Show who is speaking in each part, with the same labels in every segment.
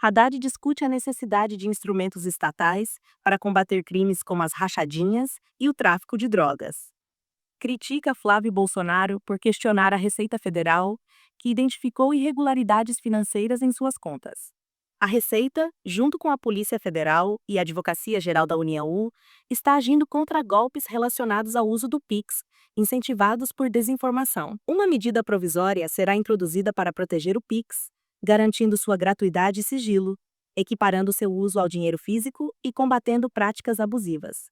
Speaker 1: Haddad discute a necessidade de instrumentos estatais para combater crimes como as rachadinhas e o tráfico de drogas. Critica Flávio Bolsonaro por questionar a Receita Federal, que identificou irregularidades financeiras em suas contas. A Receita, junto com a Polícia Federal e a Advocacia Geral da União, está agindo contra golpes relacionados ao uso do Pix, incentivados por desinformação. Uma medida provisória será introduzida para proteger o Pix, garantindo sua gratuidade e sigilo, equiparando seu uso ao dinheiro físico e combatendo práticas abusivas.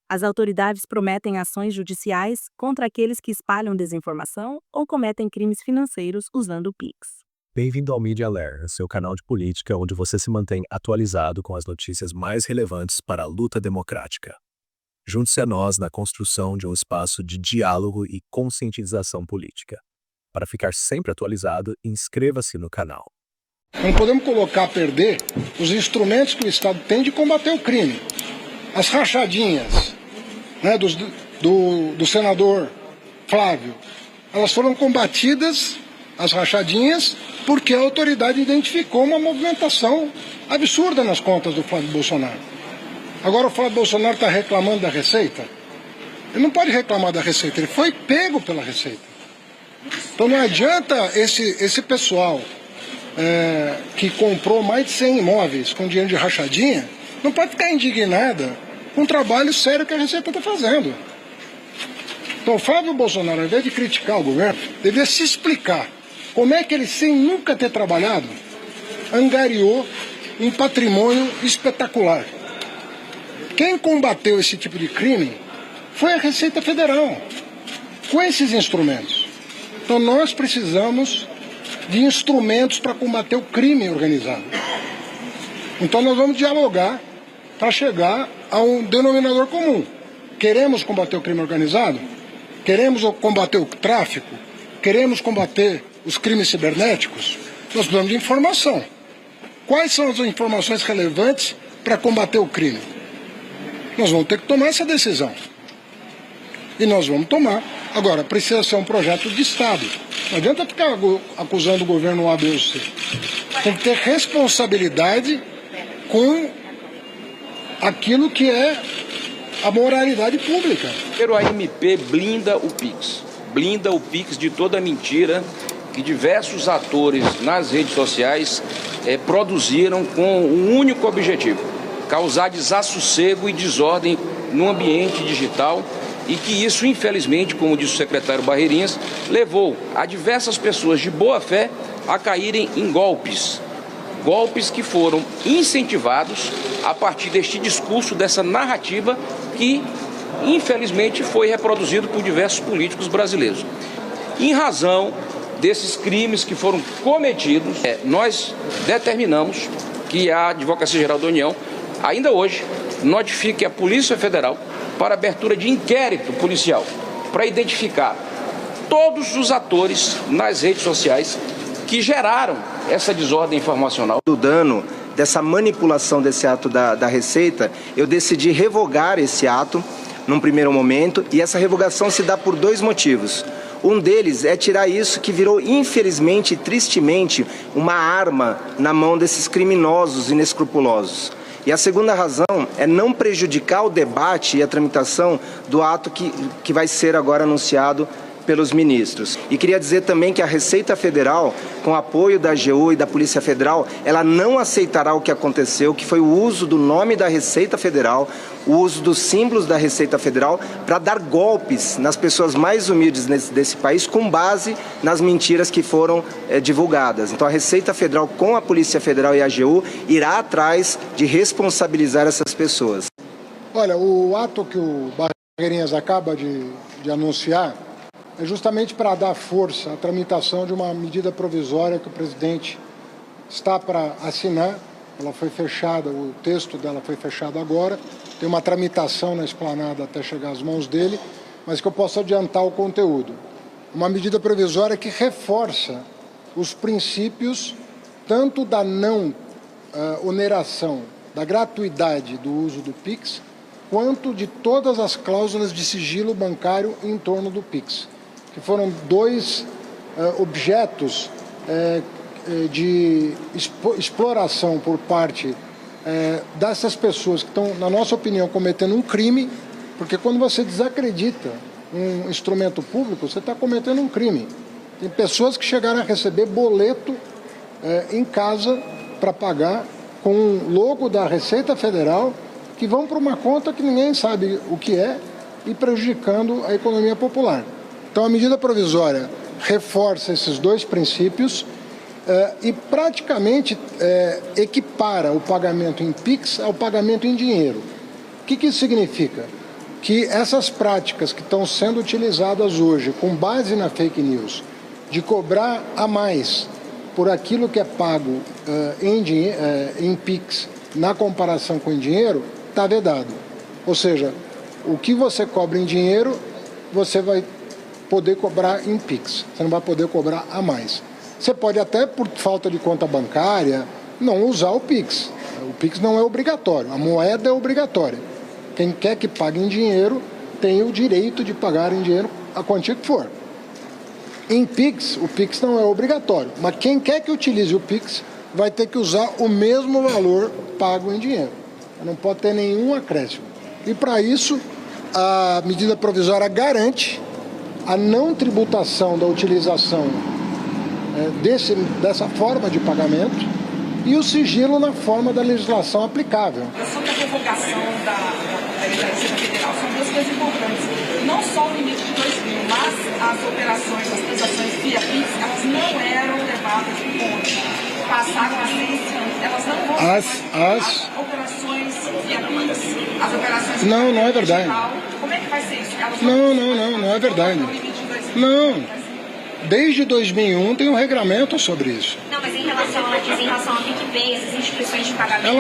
Speaker 1: As autoridades prometem ações judiciais contra aqueles que espalham desinformação ou cometem crimes financeiros usando o Pix.
Speaker 2: Bem-vindo ao Media Alert, seu canal de política onde você se mantém atualizado com as notícias mais relevantes para a luta democrática. Junte-se a nós na construção de um espaço de diálogo e conscientização política. Para ficar sempre atualizado, inscreva-se no canal.
Speaker 3: Não podemos colocar a perder os instrumentos que o Estado tem de combater o crime. As rachadinhas, né, do senador Flávio, elas foram combatidas, as rachadinhas, porque a autoridade identificou uma movimentação absurda nas contas do Flávio Bolsonaro. Agora o Flávio Bolsonaro está reclamando da Receita? Ele não pode reclamar da Receita, ele foi pego pela Receita. Então não adianta esse pessoal que comprou mais de 100 imóveis com dinheiro de rachadinha, não pode ficar indignada com o trabalho sério que a Receita está fazendo. Então o Flávio Bolsonaro, ao invés de criticar o governo, devia se explicar como é que ele, sem nunca ter trabalhado, angariou um patrimônio espetacular. Quem combateu esse tipo de crime foi a Receita Federal, com esses instrumentos. Então nós precisamos de instrumentos para combater o crime organizado. Então nós vamos dialogar para chegar a um denominador comum. Queremos combater o crime organizado? Queremos combater o tráfico? Queremos combater os crimes cibernéticos? Nós precisamos de informação. Quais são as informações relevantes para combater o crime? Nós vamos ter que tomar essa decisão. E nós vamos tomar. Agora, precisa ser um projeto de Estado. Não adianta ficar acusando o governo A, B ou C. Tem que ter responsabilidade com aquilo que é a moralidade pública.
Speaker 4: Primeiro, a MP blinda o Pix de toda a mentira que diversos atores nas redes sociais produziram com um único objetivo: causar desassossego e desordem no ambiente digital, e que isso, infelizmente, como disse o secretário Barreirinhas, levou a diversas pessoas de boa fé a caírem em golpes que foram incentivados a partir deste discurso, dessa narrativa que, infelizmente, foi reproduzido por diversos políticos brasileiros. Em razão desses crimes que foram cometidos, nós determinamos que a Advocacia Geral da União, ainda hoje, notifique a Polícia Federal para abertura de inquérito policial, para identificar todos os atores nas redes sociais que geraram essa desordem informacional.
Speaker 5: Do dano dessa manipulação desse ato da Receita, eu decidi revogar esse ato num primeiro momento, e essa revogação se dá por dois motivos. Um deles é tirar isso que virou, infelizmente e tristemente, uma arma na mão desses criminosos inescrupulosos. E a segunda razão é não prejudicar o debate e a tramitação do ato que vai ser agora anunciado pelos ministros. E queria dizer também que a Receita Federal, com apoio da AGU e da Polícia Federal, ela não aceitará o que aconteceu, que foi o uso do nome da Receita Federal, o uso dos símbolos da Receita Federal para dar golpes nas pessoas mais humildes desse país, com base nas mentiras que foram divulgadas. Então a Receita Federal, com a Polícia Federal e a AGU, irá atrás de responsabilizar essas pessoas.
Speaker 3: Olha, o ato que o Barreirinhas acaba de anunciar é justamente para dar força à tramitação de uma medida provisória que o presidente está para assinar. Ela foi fechada, o texto dela foi fechado agora, tem uma tramitação na esplanada até chegar às mãos dele, mas que eu posso adiantar o conteúdo. Uma medida provisória que reforça os princípios tanto da não oneração, da gratuidade do uso do Pix, quanto de todas as cláusulas de sigilo bancário em torno do Pix, que foram dois objetos de exploração por parte dessas pessoas que estão, na nossa opinião, cometendo um crime, porque quando você desacredita um instrumento público, você está cometendo um crime. Tem pessoas que chegaram a receber boleto em casa para pagar com o logo da Receita Federal, que vão para uma conta que ninguém sabe o que é e prejudicando a economia popular. Então, a medida provisória reforça esses dois princípios e praticamente equipara o pagamento em PIX ao pagamento em dinheiro. O que isso significa? Que essas práticas que estão sendo utilizadas hoje, com base na fake news, de cobrar a mais por aquilo que é pago em PIX na comparação com em dinheiro, está vedado. Ou seja, o que você cobra em dinheiro, você vai poder cobrar em PIX. Você não vai poder cobrar a mais. Você pode até, por falta de conta bancária, não usar o PIX. O PIX não é obrigatório, a moeda é obrigatória. Quem quer que pague em dinheiro tem o direito de pagar em dinheiro a quantia que for. Em PIX, o PIX não é obrigatório, mas quem quer que utilize o PIX vai ter que usar o mesmo valor pago em dinheiro. Não pode ter nenhum acréscimo. E para isso, a medida provisória garante a não tributação da utilização dessa forma de pagamento e o sigilo na forma da legislação aplicável.
Speaker 6: Sobre a revogação da Receita Federal, são duas coisas importantes. Não só o limite de 2 mil, mas as operações, as transações via PIX, elas não eram levadas em conta. Passaram a ser esse ano. Elas não vão as operações via PIX. As operações
Speaker 3: não é verdade.
Speaker 6: Digital, como é que vai ser isso? Elas
Speaker 3: não é verdade. Não. Desde 2001 tem um regramento sobre isso.
Speaker 7: Não, mas em relação ao PicPay, essas instituições de pagamento...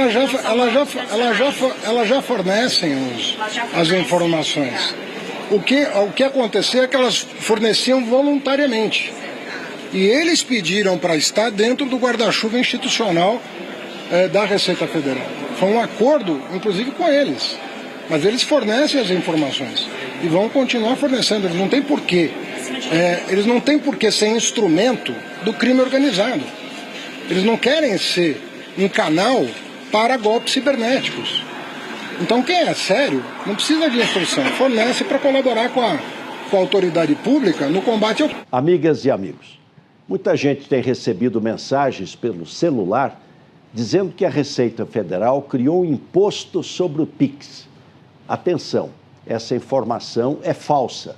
Speaker 3: Elas já fornecem as informações. O que aconteceu é que elas forneciam voluntariamente. E eles pediram para estar dentro do guarda-chuva institucional da Receita Federal. Foi um acordo, inclusive, com eles. Mas eles fornecem as informações e vão continuar fornecendo. Eles não têm porquê. Eles não têm por que ser instrumento do crime organizado. Eles não querem ser um canal para golpes cibernéticos. Então, quem é sério não precisa de instrução. Fornece para colaborar com a autoridade pública no combate ao...
Speaker 8: Amigas e amigos, muita gente tem recebido mensagens pelo celular dizendo que a Receita Federal criou um imposto sobre o PIX. Atenção, essa informação é falsa.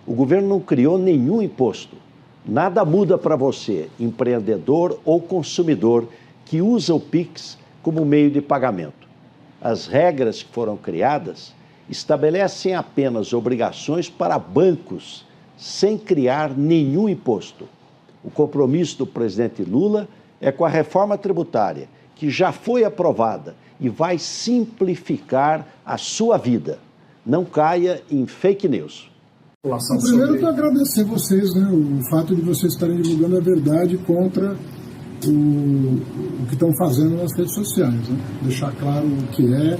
Speaker 8: O governo não criou nenhum imposto. Nada muda para você, empreendedor ou consumidor, que usa o PIX como meio de pagamento. As regras que foram criadas estabelecem apenas obrigações para bancos, sem criar nenhum imposto. O compromisso do presidente Lula é com a reforma tributária, que já foi aprovada e vai simplificar a sua vida. Não caia em fake news.
Speaker 9: Primeiro, eu quero agradecer vocês, né, o fato de vocês estarem divulgando a verdade contra o que estão fazendo nas redes sociais. Né? Deixar claro o que é,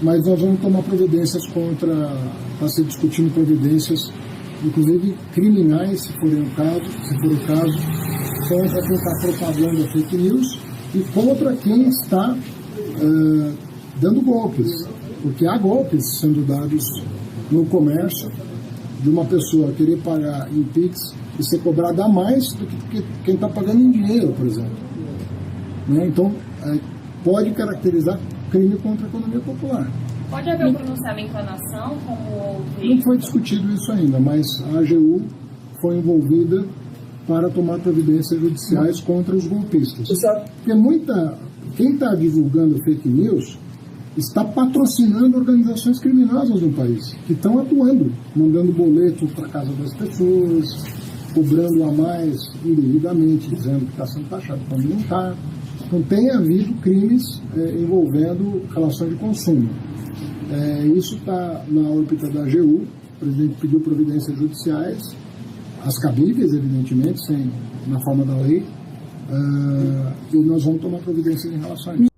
Speaker 9: mas nós vamos tomar providências para se discutindo providências, inclusive criminais, se for o caso, contra quem está propagando a fake news e contra quem está dando golpes, porque há golpes sendo dados no comércio, de uma pessoa querer pagar em PIX e ser cobrada a mais do que quem está pagando em dinheiro, por exemplo. Né? Então, pode caracterizar crime contra a economia popular.
Speaker 10: Pode haver um pronunciamento à nação, como houve...
Speaker 9: Não foi discutido isso ainda, mas a AGU foi envolvida para tomar providências judiciais contra os golpistas. Porque quem está divulgando fake news está patrocinando organizações criminosas no país, que estão atuando, mandando boletos para a casa das pessoas, cobrando a mais indevidamente, dizendo que está sendo taxado quando não está. Então tem havido crimes envolvendo relação de consumo. Isso está na órbita da AGU, o presidente pediu providências judiciais, as cabíveis, evidentemente, na forma da lei, e nós vamos tomar providências em relação a isso.